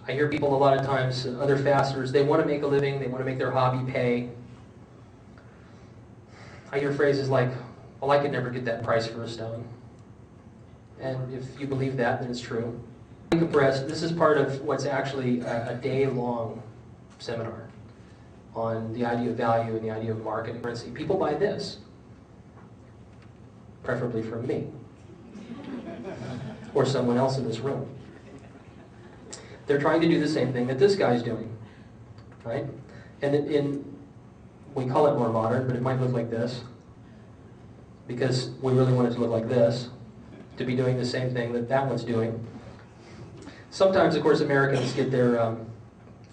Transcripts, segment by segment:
I hear people a lot of times, other fasters, they want to make a living, they want to make their hobby pay. I hear phrases like, well, I could never get that price for a stone. And if you believe that, then it's true. Compressed, this is part of what's actually a day-long seminar on the idea of value and the idea of marketing. People buy this, preferably from me, or someone else in this room. They're trying to do the same thing that this guy's doing, right? And we call it more modern, but it might look like this, because we really want it to look like this, to be doing the same thing that that one's doing. Sometimes, of course, Americans get their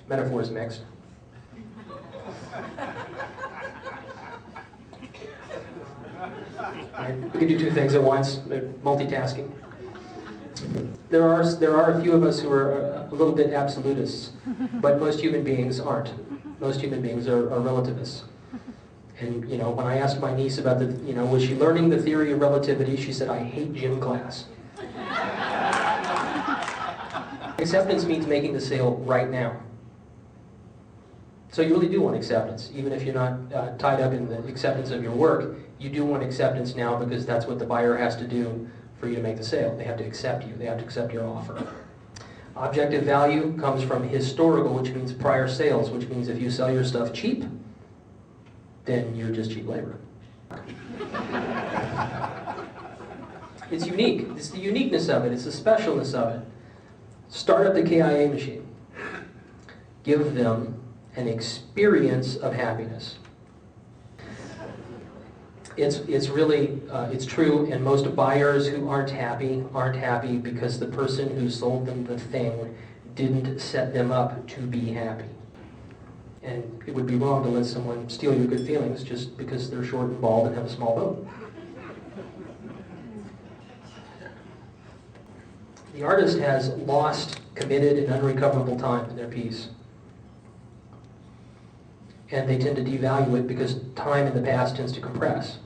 metaphors mixed. Right? We can do two things at once, multitasking. There are a few of us who are a little bit absolutists, but most human beings aren't. Most human beings are relativists. And, you know, when I asked my niece about the, you know, was she learning the theory of relativity, she said, I hate gym class. Acceptance means making the sale right now. So you really do want acceptance, even if you're not tied up in the acceptance of your work. You do want acceptance now because that's what the buyer has to do for you to make the sale. They have to accept you. They have to accept your offer. Objective value comes from historical, which means prior sales, which means if you sell your stuff cheap, then you're just cheap labor. It's unique. It's the uniqueness of it. It's the specialness of it. Start up the KIA machine. Give them an experience of happiness. It's really, it's true, and most buyers who aren't happy because the person who sold them the thing didn't set them up to be happy. And it would be wrong to let someone steal your good feelings just because they're short and bald and have a small boat. The artist has lost, committed, and unrecoverable time in their piece. And they tend to devalue it because time in the past tends to compress.